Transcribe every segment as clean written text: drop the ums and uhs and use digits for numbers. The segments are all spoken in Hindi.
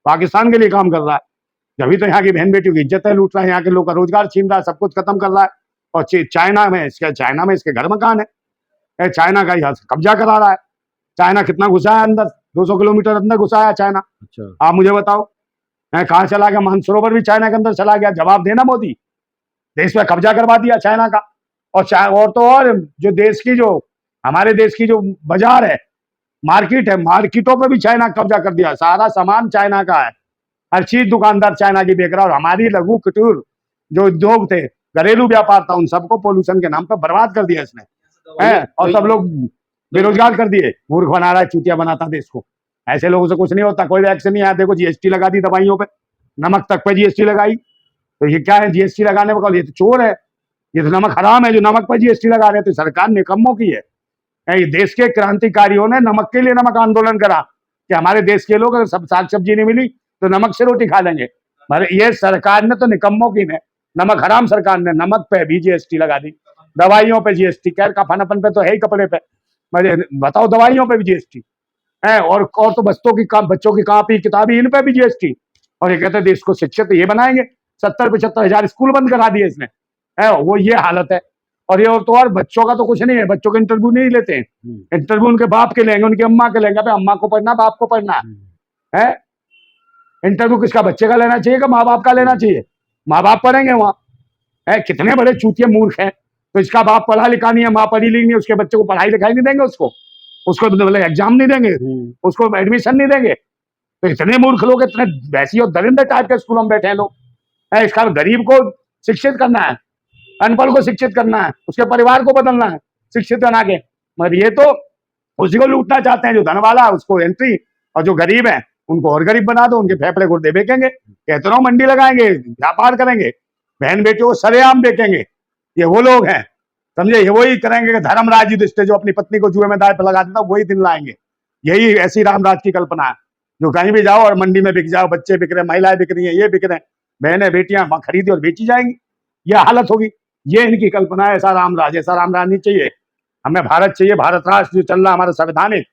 पाकिस्तान के लिए काम कर रहा है। जब तो यहाँ की बहन बेटियों की इज्जत है लूट रहा है, यहाँ के लोग का रोजगार छीन रहा है, सब कुछ खत्म कर रहा है। और चाइना में इसके घर मकान है, चाइना का यहाँ कब्जा करा रहा है। चाइना कितना घुसा है अंदर, 200 किलोमीटर अंदर घुसा है चाइना। अच्छा, आप मुझे बताओ कहाँ चला गया? मानसरोवर भी चाइना के अंदर चला गया। जवाब देना मोदी, देश में कब्जा करवा दिया चाइना का। और तो और जो देश की जो हमारे देश की जो बाजार है, मार्केट है, मार्केटों पे भी चाइना कब्जा कर दिया। सारा सामान चाइना का है, हर चीज दुकानदार चाइना की बेच रहा है। और हमारी लघु कुटीर जो उद्योग थे, घरेलू व्यापार था, उन सबको पोल्यूशन के नाम पर बर्बाद कर दिया इसने, है। और सब लोग बेरोजगार कर दिए। मूर्ख बना रहा है, चूतिया बनाता देश को। ऐसे लोगों से कुछ नहीं होता, कोई एक्शन नहीं आया। देखो जीएसटी लगा दी दवाइयों पे, नमक तक पे जीएसटी लगाई। तो ये क्या है जीएसटी लगाने पर? ये तो चोर है, ये तो नमक हराम है जो नमक पर जीएसटी लगा रहे। तो सरकार निकम्मों की है। ये देश के क्रांतिकारियों ने नमक के लिए नमक आंदोलन करा कि हमारे देश के लोग अगर सब साग सब्जी नहीं मिली तो नमक से रोटी खा लेंगे। ये सरकार ने तो निकम्मों की ने, नमक हराम सरकार ने नमक पे भी जीएसटी लगा दी, दवाइयों पे जीएसटी। खैर कफानापन पे तो है ही, कपड़े पे बताओ, दवाइयों पे भी जीएसटी है। और तो बच्चों की कापी किताबी इन पे भी जीएसटी। और ये कहते हैं देश को शिक्षित ये बनाएंगे। 70-75 हजार स्कूल बंद करा दिए इसने, है। वो ये हालत है। और ये तो और बच्चों का तो कुछ नहीं है, बच्चों के इंटरव्यू नहीं लेते हैं। इंटरव्यू उनके बाप के लेंगे, उनकी अम्मा के लेंगे। अम्मा को पढ़ना, बाप को पढ़ना है। इंटरव्यू किसका? बच्चे का लेना चाहिए कि माँ बाप का लेना चाहिए? माँ बाप पढ़ेंगे वहां, है। कितने बड़े चूतिए मूर्ख हैं। तो इसका बाप पढ़ा लिखा नहीं है, माँ पढ़ी लिखी नहीं है, उसके बच्चे को पढ़ाई लिखाई नहीं देंगे, उसको मतलब एग्जाम नहीं देंगे, उसको एडमिशन नहीं देंगे। तो इतने मूर्ख लोग, इतने वैसी और दरिंदे टाइप के स्कूलों में बैठे हैं लोग, है। इसका गरीब को शिक्षित करना है, अनपढ़ को शिक्षित करना है, उसके परिवार को बदलना है शिक्षित बना के। मगर ये तो उसी को लूटना चाहते हैं, जो धन वाला है उसको एंट्री, और जो गरीब है उनको और गरीब बना दो, उनके फेफड़े गुर्दे बेचेंगे। कहते रहो मंडी लगाएंगे, व्यापार करेंगे, बहन बेटियों को सरेआम बेचेंगे। ये वो लोग हैं, समझे। ये वही करेंगे कि धर्मराज युधिष्ठिर जो अपनी पत्नी को जुए में दांव पे लगा देता, वही दिन लाएंगे। यही ऐसी रामराज की कल्पना है, जो कहीं भी जाओ और मंडी में बिक जाओ, बच्चे बिक रहे, महिलाएं बिक रही हैं, ये बिक रहे, बहनें बेटियां वहां खरीदी और बेची जाएंगी। यह हालत होगी। ये इनकी कल्पना है। ऐसा रामराज नहीं चाहिए हमें। भारत चाहिए, भारत राष्ट्र जो चल रहा है हमारा संवैधानिक,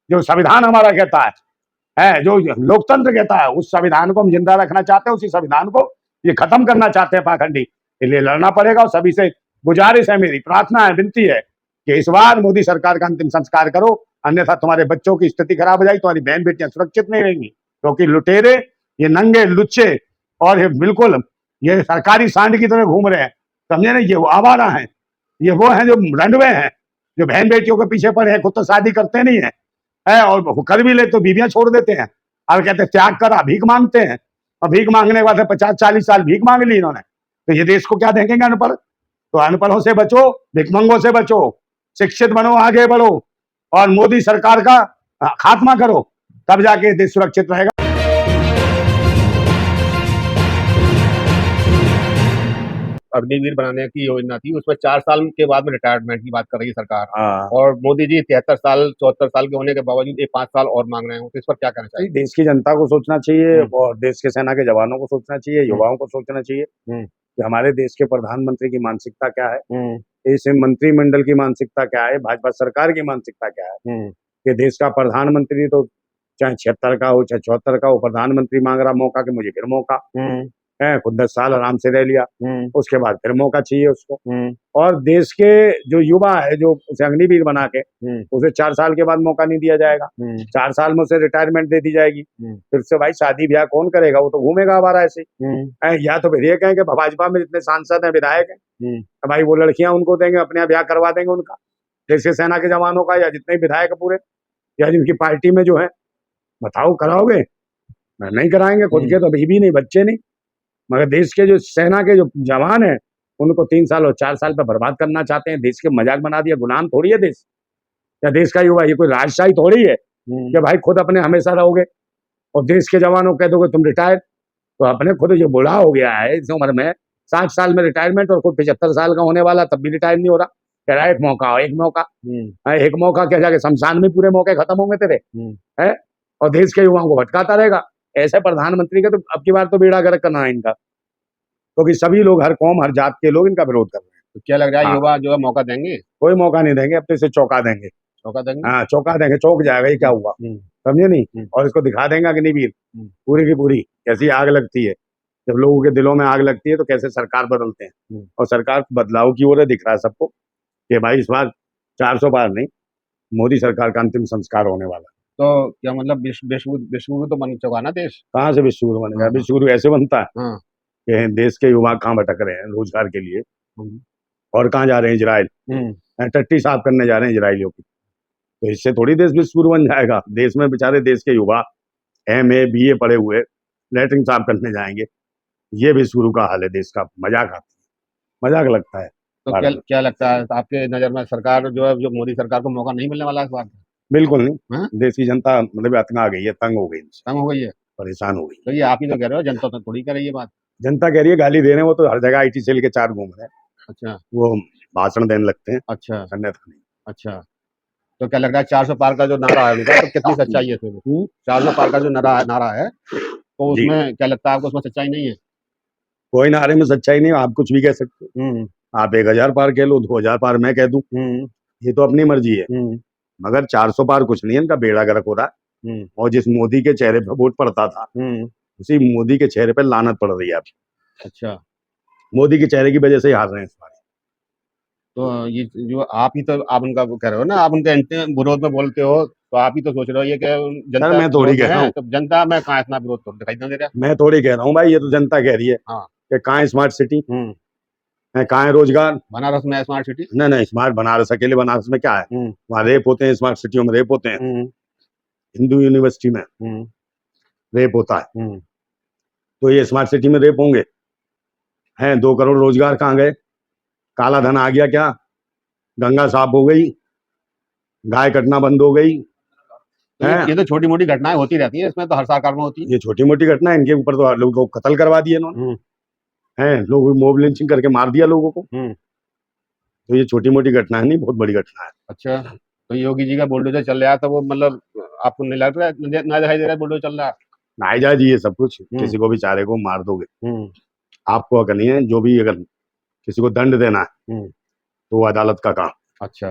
जो संविधान हमारा कहता है, जो लोकतंत्र कहता है, उस संविधान को हम जिंदा रखना चाहते हैं। उसी संविधान को ये खत्म करना चाहते हैं पाखंडी। इसलिए लड़ना पड़ेगा। और सभी से गुजारिश है, मेरी प्रार्थना है, विनती है कि इस बार मोदी सरकार का अंतिम संस्कार करो, अन्यथा तुम्हारे बच्चों की स्थिति खराब हो जाएगी, तुम्हारी बहन बेटियां सुरक्षित नहीं रहेंगी। क्योंकि लुटेरे, ये नंगे लुच्चे और ये बिल्कुल ये सरकारी सांड की तरह घूम रहे हैं, समझे ना। ये वो आवारा हैं, ये वो हैं जो रंडवे हैं, जो बहन बेटियों के पीछे पड़े हैं, खुद तो शादी करते नहीं है, और कर भी ले तो बीवियां छोड़ देते हैं। और कहते हैं त्याग करा, भीख मांगते हैं। और भीख मांगने के बाद 50-40 साल भीख मांग ली इन्होंने। तो ये देश को क्या देखेंगे अनपढ़? तो अनपढ़ों से बचो, भिखमंगों से बचो, शिक्षित बनो, आगे बढ़ो, और मोदी सरकार का खात्मा करो, तब जाके देश सुरक्षित रहेगा। अग्निवीर बनाने की योजना थी, उसमें 4 साल के बाद में रिटायरमेंट की बात कर रही है सरकार। हाँ। और मोदी जी 73 साल 74 साल के होने के बावजूद 5 साल और मांग रहे हैं, तो इस पर क्या कहना चाहिए? देश की जनता को सोचना चाहिए, और देश के सेना के जवानों को सोचना चाहिए, युवाओं को सोचना चाहिए कि हमारे देश के प्रधानमंत्री की मानसिकता क्या है, इस मंत्रिमंडल की मानसिकता क्या है, भाजपा सरकार की मानसिकता क्या है। कि देश का प्रधानमंत्री तो चाहे 76 का हो, चाहे 74 का हो, प्रधानमंत्री मांग रहा मौका कि मुझे फिर मौका है। खुद 10 साल आराम से रह लिया, उसके बाद फिर मौका चाहिए उसको। और देश के जो युवा है, जो उसे अग्निवीर बना के उसे 4 साल के बाद मौका नहीं दिया जाएगा, 4 साल में उसे रिटायरमेंट दे दी जाएगी। फिर से भाई शादी ब्याह कौन करेगा? वो तो घूमेगा आवारा ऐसे। या तो फिर ये कहें कि भाजपा में जितने सांसद हैं, विधायक हैं, भाई वो लड़कियां उनको देंगे, अपने यहाँ ब्याह करवा देंगे उनका, देश के सेना के जवानों का, या जितने विधायक पूरे, या जिनकी पार्टी में जो है, बताओ कराओगे? नहीं कराएंगे। खुद के तो बीवी नहीं, बच्चे नहीं, मगर देश के जो सेना के जो जवान हैं उनको 3 साल और 4 साल पे बर्बाद करना चाहते हैं। देश के मजाक बना दिया। गुलाम थोड़ी है देश, या देश का युवा ये कोई राजशाही थोड़ी है कि भाई खुद अपने हमेशा रहोगे और देश के जवानों को कह दोगे तुम रिटायर। तो अपने खुद जो बूढ़ा हो गया है इस उम्र में, 60 साल में रिटायरमेंट, और खुद 75 साल का होने वाला, तब भी रिटायर नहीं हो रहा। कह रहा है एक मौका, एक मौका क्या जाके शमशान में पूरे मौके खत्म होंगे तेरे, है। और देश के युवाओं को भटकाता रहेगा। ऐसे प्रधानमंत्री का तो अब की बार तो बेड़ा गर्क करना है इनका, क्योंकि सभी लोग, हर कौम हर जात के लोग इनका विरोध कर रहे हैं। तो क्या लग रहा है युवा जो है मौका देंगे? कोई मौका नहीं देंगे, अब तो इसे चौंका देंगे। चौंका देंगे। हाँ चौंका देंगे, चौंक जाएगा ये क्या हुआ, समझे नहीं। और इसको दिखा देंगे अग्निवीर पूरी की पूरी कैसी आग लगती है। जब लोगों के दिलों में आग लगती है तो कैसे सरकार बदलते हैं, और सरकार बदलाव की ओर है, दिख रहा है सबको कि भाई इस बार 400 पार नहीं, मोदी सरकार का अंतिम संस्कार होने वाला। तो क्या मतलब विश्व तो बन चुका ना देश। कहाँ से विश्व गुरु बनेगा? हाँ। विश्व गुरु ऐसे बनता है हाँ। कि देश के युवा कहाँ भटक रहे हैं रोजगार के लिए, और कहाँ जा रहे हैं इजराइल, टट्टी साफ करने जा रहे हैं इजराइलियों की। तो इससे थोड़ी देश विश्व गुरु बन जाएगा। देश में बेचारे देश के युवा MA BA पढ़े हुए लैट्रिन साफ करने जाएंगे, ये विश्व गुरु का हाल है देश का। मजाक आता है, मजाक लगता है। तो क्या लगता है आपके नजर में सरकार जो है, जो मोदी सरकार को मौका नहीं मिलने वाला है इस बार? बिल्कुल नहीं। हाँ? देश की जनता मतलब अतना आ गई है, तंग हो गई, तंग हो गई है, परेशान हो गई। तो ये आप ही तो कह रहे हो, जनता तो थोड़ी कह रही है बात। जनता कह रही है, गाली दे रहे हैं वो तो, हर जगह IT सेल के 4 घूम रहे हैं। अच्छा। वो भाषण देने लगते हैं। अच्छा। अन्यथा नहीं। अच्छा, तो क्या लग रहा है 400 पार का जो नारा है उनका, तो कितनी सच्चाई है इसमें? 400 पार का जो नारा है तो जी। उसमें क्या लगता है आपको, उसमें सच्चाई नहीं है? कोई नारे में सच्चाई नहीं है, आप कुछ भी कह सकते हो। आप 1000 पार कह लो, 2000 पार मैं कह दूं, ये तो अपनी मर्जी है। मगर 400 पार कुछ नहीं है, इनका बेड़ा गर्क हो रहा है। और जिस मोदी के चेहरे पे वोट पड़ता था, उसी मोदी के चेहरे पे लानत पड़ रही है अब। अच्छा, मोदी के चेहरे की वजह से ही हार रहे हैं इस बार। तो ये जो आप ही तो आप उनका वो कह रहे हो ना, आप उनके विरोध में बोलते हो, तो आप ही तो सोच रहे हो ये कि जनता मैं थोड़ी विरोध कह में रहा है, हूँ, तो जनता में कहाँ इतना विरोध तो दिखाई नहीं दे रहा। मैं थोड़ी कह रहा हूँ भाई, ये तो जनता कह रही है हाँ। कि कहाँ है स्मार्ट सिटी, कहाँ है रोजगार। बनारस में स्मार्ट सिटी नहीं नहीं, स्मार्ट बनारस अकेले बनारस में क्या है, वहाँ रेप होते हैं, स्मार्ट सिटियों में रेप होते हैं। हिंदू यूनिवर्सिटी में रेप होता है, तो ये स्मार्ट सिटी में रेप होंगे हैं? 2 करोड़ रोजगार कहाँ गए? काला धन आ गया क्या? गंगा साफ हो गई, गाय कटना बंद हो गई। ये तो छोटी मोटी घटनाएं होती रहती है, इसमें तो हर सरकार में होती है। ये छोटी मोटी घटना है, इनके ऊपर तो लोगों को कत्ल करवा दिए इन्होंने, हैं? लोग मॉब लिंचिंग करके मार दिया लोगों को। तो ये छोटी मोटी घटना है नहीं, बहुत बड़ी घटना है। अच्छा, तो योगी जी का बुलडोजर चल रहा है, तो वो मतलब आपको नहीं लग रहा है, ना दिखाई दे रहा है बुलडोजर चल रहा है? नाजायज ये सब कुछ, किसी को भी चारे को मार दोगे, आपको अगर नहीं है, जो भी अगर किसी को दंड देना है तो वो अदालत का काम। अच्छा,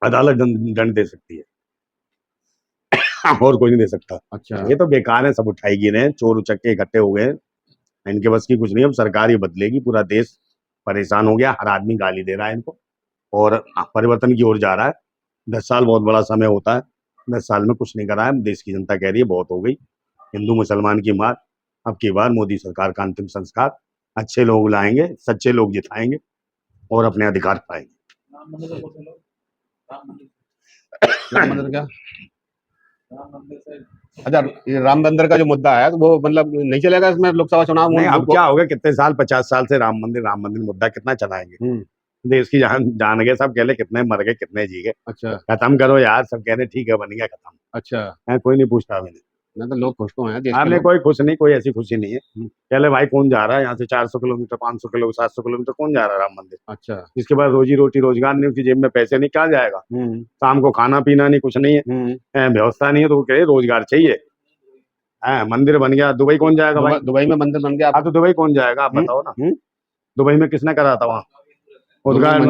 अदालत दंड दे सकती है, और कोई नहीं दे सकता। अच्छा, ये तो बेकार है, सब उठाई गिरे हैं, चोर उचक्के इकट्ठे हो गए, इनके बस की कुछ नहीं। अब सरकार ही बदलेगी, पूरा देश परेशान हो गया, हर आदमी गाली दे रहा है इनको, और परिवर्तन की ओर जा रहा है। 10 साल बहुत बड़ा समय होता है, 10 साल में कुछ नहीं करा है। देश की जनता कह रही है बहुत हो गई, हिंदू मुसलमान की मार। अब की बार मोदी सरकार का अंतिम संस्कार अच्छे लोग लाएंगे, सच्चे लोग जिताएंगे और अपने अधिकार पाएंगे। राम मंदिर क्या? अच्छा, ये राम मंदिर का जो मुद्दा है, तो वो मतलब नहीं चलेगा इसमें लोकसभा चुनाव में? नहीं, अब क्या होगा, कितने साल, 50 साल से राम मंदिर मुद्दा कितना चलाएंगे? देश की जान गए सब, कह ले कितने मर गए, कितने जी गए। अच्छा, खत्म करो यार, सब कह रहे ठीक है, बन गया, खत्म। अच्छा, कोई नहीं पूछता अभी। नहीं तो लोग खुश तो हैं देश के आपने लोग। कोई खुश नहीं, कोई ऐसी खुशी नहीं है। कह ले भाई कौन जा रहा है यहाँ से 400 किलोमीटर, 500 किलोमीटर, 700 किलोमीटर, कौन जा रहा है राम मंदिर? अच्छा, जिसके पास रोजी रोटी रोजगार नहीं, उसकी जेब में पैसे नहीं, क्या जाएगा? शाम को खाना पीना नहीं, कुछ नहीं है, व्यवस्था नहीं है, तो वो कहे रोजगार चाहिए। मंदिर बन गया, दुबई कौन जाएगा भाई? दुबई में मंदिर बन गया। हाँ तो दुबई कौन जाएगा, आप बताओ ना। दुबई में किसने करा था वहाँ उद्घाटन?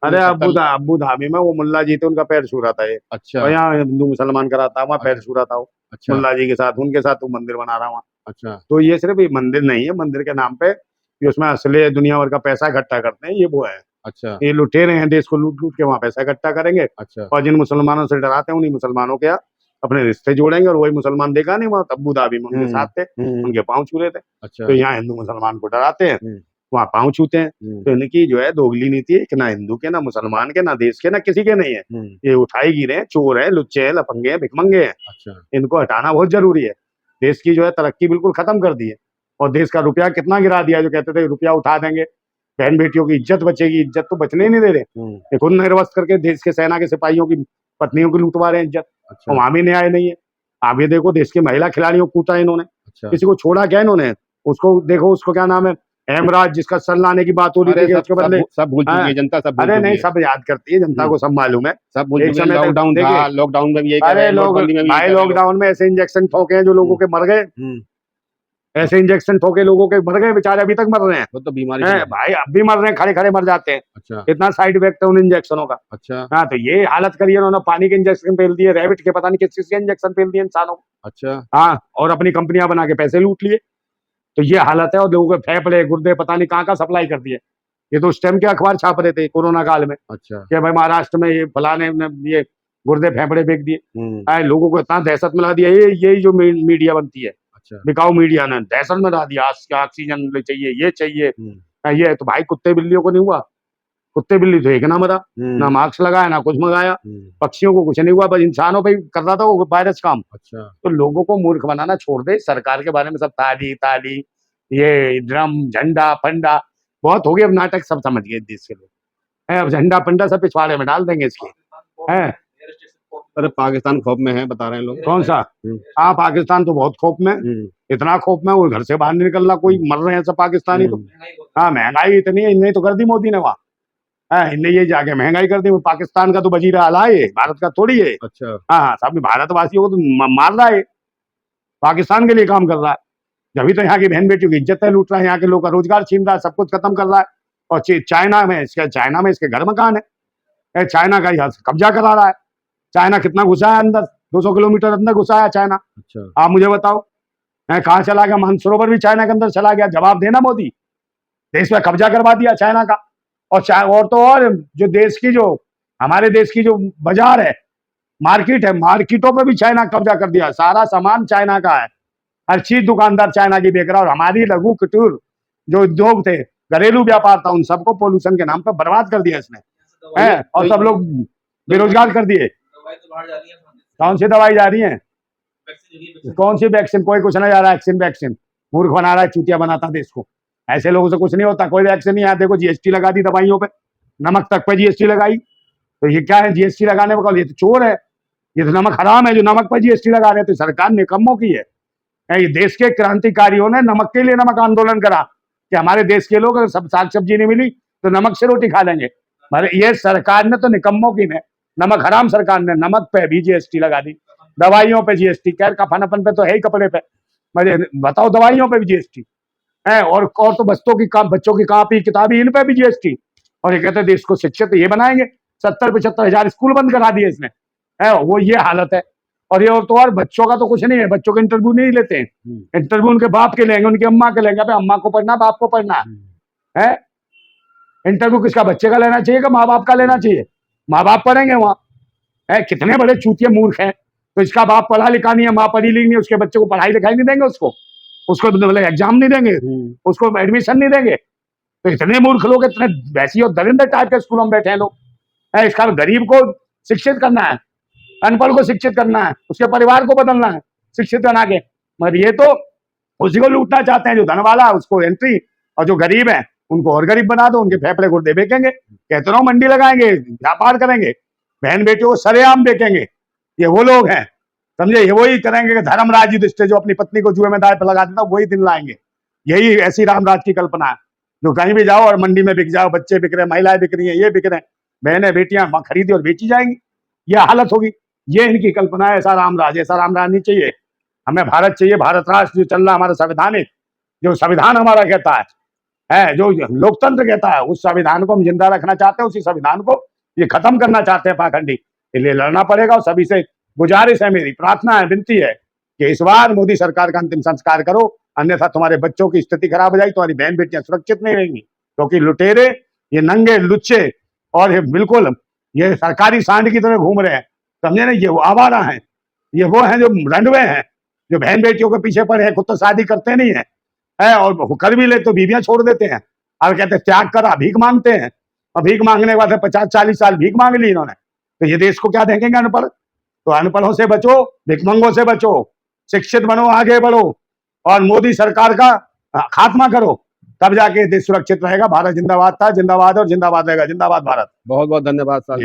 अरे अबू धाबी में वो मुल्ला जी थे, उनका पैर छू रहा था ये। अच्छा, और यहाँ हिंदू मुसलमान करा था, वहाँ पैर छू रहा था वो। अच्छा, मुल्ला जी के साथ, उनके साथ वो मंदिर बना रहा वहाँ। अच्छा, तो ये सिर्फ ये मंदिर नहीं है, मंदिर के नाम पे ये उसमें असले दुनिया भर का पैसा इकट्ठा करते हैं, ये वो है। अच्छा, ये लुटेरे हैं, देश को लूट लूट के वहाँ पैसा इकट्ठा करेंगे। अच्छा, और जिन मुसलमानों से डराते हैं, उन्हीं मुसलमानों के अपने रिश्ते जोड़ेंगे। और वही मुसलमान देखा नहीं वहाँ अबू धाबी में उनके साथ थे, उनके पाँव छू रहे थे। अच्छा, तो यहाँ हिंदू मुसलमान को डराते हैं, वहाँ पाँव छूते हैं। तो इनकी जो है दोगली नीति है, कि ना हिंदू के, ना मुसलमान के, ना देश के, ना किसी के नहीं है। ये उठाई गिरे हैं, चोर है, लुच्चे हैं, लफंगे हैं, भिखमंगे हैं। अच्छा, इनको हटाना बहुत जरूरी है। देश की जो है तरक्की बिल्कुल खत्म कर दी है, और देश का रुपया कितना गिरा दिया। जो कहते थे रुपया उठा देंगे, बहन बेटियों की इज्जत बचेगी, इज्जत तो बचने ही नहीं दे रहे। ये खुद निर्वस्त करके देश के सेना के सिपाहियों की पत्नियों की लूटवा रहे हैं इज्जत। अच्छा, और वहां भी न्याय नहीं है। आप ये देखो, देश की महिला खिलाड़ियों को कूटा इन्होंने, अच्छा, किसी को छोड़ा क्या इन्होंने? उसको देखो, उसको क्या नाम है, हेमराज, जिसका सन लाने की बात हो रही थी, उसके बदले सब भूल चुकी है जनता, सब भूल अरे चुकी नहीं, है। सब याद करती है, जनता को सब मालूम है। सब भूल एक चुकी है, समय तक लॉकडाउन था, देखिए, लॉकडाउन में भी यही कह रहे अरे हैं, लोग नोटबंदी में भी यही भाई कह रहे हैं लोग। लॉकडाउन में ऐसे इंजेक्शन ठोके हैं जो लोगों के मर गए। ऐसे इंजेक्शन ठोके लोगों के मर गए बेचारे, अभी तक मर रहे हैं। वो तो बीमारी हैं, की भाई अब भी मर रहे हैं, खड़े खड़े मर जाते हैं। अच्छा इतना साइड इफेक्ट है उन इंजेक्शनों का। अच्छा हाँ, तो ये हालत करी है उन्होंने, पानी के इंजेक्शन फेल दिए, रैबिट के पता नहीं किस चीज के इंजेक्शन फेल दिए इंसानों को। अच्छा हाँ, और अपनी कंपनियां बना के पैसे लूट लिए। तो ये हालत है, और लोगों के फेफड़े गुर्दे पता नहीं कहाँ सप्लाई कर दिए। ये तो उस टाइम के अखबार छाप रहे थे कोरोना काल में अच्छा कि भाई महाराष्ट्र में ये फलाने ने ये गुर्दे फेफड़े बेच दिए। लोगों को इतना दहशत मिला दिया, यही जो मीडिया बनती है, अच्छा बिकाऊ मीडिया ने दहशत में डाल दिया। ऑक्सीजन चाहिए, ये चाहिए। ये तो भाई कुत्ते बिल्लियों को नहीं हुआ, कुत्ते बिल्ली तो एक ना मरा, ना मास्क लगाया ना कुछ मंगाया, पक्षियों को कुछ नहीं हुआ, बस इंसानों पे ही कर रहा था वो वायरस काम। अच्छा तो लोगों को मूर्ख बनाना छोड़ दे, सरकार के बारे में सब ताली ताली, ये ड्रम झंडा फंडा बहुत हो गया, अब नाटक सब समझ गए देश के लोग हैं। अब झंडा फंडा सब पिछवाड़े में डाल देंगे इसके हैं। अरे पाकिस्तान खौफ में है बता रहे हैं लोग। कौन सा? हाँ, पाकिस्तान तो बहुत खौफ में, इतना खौफ में वो घर से बाहर नहीं निकलना, कोई मर रहे हैं सब पाकिस्तानी तो। हाँ, महंगाई इतनी है, इन्हें तो कर दी मोदी ने वहाँ, इनने ये जाके महंगाई कर दी। वो पाकिस्तान का तो वजीर आला है, भारत का थोड़ी है। अच्छा हाँ, सब भारतवासियों को तो मार रहा है, पाकिस्तान के लिए काम कर रहा है। जब तो यहाँ की बहन बेटियों की इज्जत लूट रहा है, यहाँ के लोग का रोजगार छीन रहा है, सब कुछ खत्म कर रहा है। और चाइना में इसके घर मकान है, चाइना का यहाँ कब्जा करा रहा है। चाइना कितना घुसा है अंदर, 200 किलोमीटर अंदर घुसा है चाइना। अच्छा आप मुझे बताओ, कहाँ चला गया? मानसरोवर भी चाइना के अंदर चला गया। जवाब देना मोदी, देश में कब्जा करवा दिया चाइना का। और तो और जो देश की, जो हमारे देश की जो बाजार है, मार्केट है, मार्केटों पे भी चाइना कब्जा कर दिया। सारा सामान चाइना का है, हर चीज दुकानदार चाइना की बेच रहा है। और हमारी लघु कुटीर जो उद्योग थे, घरेलू व्यापार था, उन सबको पोल्यूशन के नाम पर बर्बाद कर दिया इसने, है। और सब लोग बेरोजगार कर दिए। कौन सी दवाई जा रही है? कौन सी वैक्सीन? कोई कुछ नहीं जा रहा है। वैक्सीन मूर्ख बना रहा है, चूतिया बनाता देश को। ऐसे लोगों से कुछ नहीं होता, कोई वैक्सीन नहीं आया। देखो जीएसटी लगा दी दवाइयों पे, नमक तक पे जीएसटी लगाई। तो ये क्या है जीएसटी लगाने का? ये तो चोर है, ये तो नमक हराम है जो नमक पर जीएसटी लगा रहे। तो सरकार निकम्मों की है। ये देश के क्रांतिकारियों ने नमक के लिए नमक आंदोलन करा कि हमारे देश के लोग सब साग सब्जी नहीं मिली तो नमक से रोटी खा लेंगे। ये सरकार ने तो निकम्मों की ने, नमक हराम सरकार ने नमक पे भी जीएसटी लगा दी, दवाइयों पे जीएसटी। खैर कफनापन पे तो है ही, कपड़े पे मुझे बताओ, दवाइयों पे भी जीएसटी है। और तो बच्चों की कॉपी किताबी, इन पे भी जीएसटी। और ये कहते हैं देश को शिक्षित ये बनाएंगे। 70-75 हजार स्कूल बंद करा दिए इसने, है वो ये हालत है। और ये और तो और बच्चों का तो कुछ नहीं है, बच्चों के इंटरव्यू नहीं लेते हैं। इंटरव्यू उनके बाप के लेंगे, उनकी अम्मा के लेंगे। अबे अम्मा को पढ़ना, बाप को पढ़ना है। इंटरव्यू किसका? बच्चे का लेना चाहिए कि माँ बाप का लेना चाहिए? माँ बाप पढ़ेंगे वहां, है। कितने बड़े चूतिए मूर्ख हैं। तो इसका बाप पढ़ा लिखा नहीं है, माँ पढ़ी लिखी नहीं, उसके बच्चे को पढ़ाई लिखाई नहीं देंगे, उसको एग्जाम नहीं देंगे, उसको एडमिशन नहीं देंगे। तो इतने मूर्ख लोग, इतने वैसी और दरिंदे टाइप के स्कूलों में बैठे हैं लोग। इसका गरीब को शिक्षित करना है, अनपढ़ को शिक्षित करना है, उसके परिवार को बदलना है शिक्षित बना के। मगर ये तो उसी को लूटना चाहते हैं, जो धन वाला है उसको एंट्री, और जो गरीब है उनको और गरीब बना दो, उनके फेफड़े गुर्दे बेचेंगे। कहते रहो मंडी लगाएंगे, व्यापार करेंगे, बहन बेटियों को सरेआम बेचेंगे। ये वो लोग हैं, समझे। ये वही करेंगे कि धर्मराज युधिष्ठिर जो अपनी पत्नी को जुए में दांव पे लगा देता, वही दिन लाएंगे। यही ऐसी रामराज की कल्पना है, जो कहीं भी जाओ और मंडी में बिक जाओ, बच्चे बिक रहे, महिलाएं बिक रही हैं, ये बिक रहे हैं, बहनें बेटियां वहां खरीदी और बेची जाएंगी। ये हालत होगी, ये इनकी कल्पना है। ऐसा रामराज नहीं चाहिए हमें। भारत चाहिए, भारत राष्ट्र जो चल रहा है हमारा संवैधानिक, जो संविधान हमारा कहता है, जो लोकतंत्र कहता है, उस संविधान को हम जिंदा रखना चाहते हैं। उसी संविधान को ये खत्म करना चाहते हैं पाखंडी, इसलिए लड़ना पड़ेगा। और सभी से गुजारिश है, मेरी प्रार्थना है, विनती है कि इस बार मोदी सरकार का अंतिम संस्कार करो, अन्यथा तुम्हारे बच्चों की स्थिति खराब हो जाएगी, तुम्हारी बहन बेटियां सुरक्षित नहीं रहेंगी। क्योंकि लुटेरे, ये नंगे लुच्चे और ये बिल्कुल ये सरकारी सांड की तरह घूम रहे हैं, समझे ना। ये वो आवारा हैं, ये वो हैं जो रंडवे हैं, जो बहन बेटियों के पीछे पड़े हैं, खुद तो शादी करते नहीं है, और कर भी ले तो बीवियां छोड़ देते हैं और कहते हैं त्याग करा, भीख मांगते हैं। और भीख मांगने के बाद 50-40 साल भीख मांग ली इन्होंने, तो ये देश को क्या देंगे अनपढ़? तो अनपढ़ों से बचो, भिखमंगों से बचो, शिक्षित बनो, आगे बढ़ो और मोदी सरकार का खात्मा करो, तब जाके देश सुरक्षित रहेगा। भारत जिंदाबाद था, जिंदाबाद और जिंदाबाद रहेगा। जिंदाबाद भारत। बहुत बहुत धन्यवाद साहब।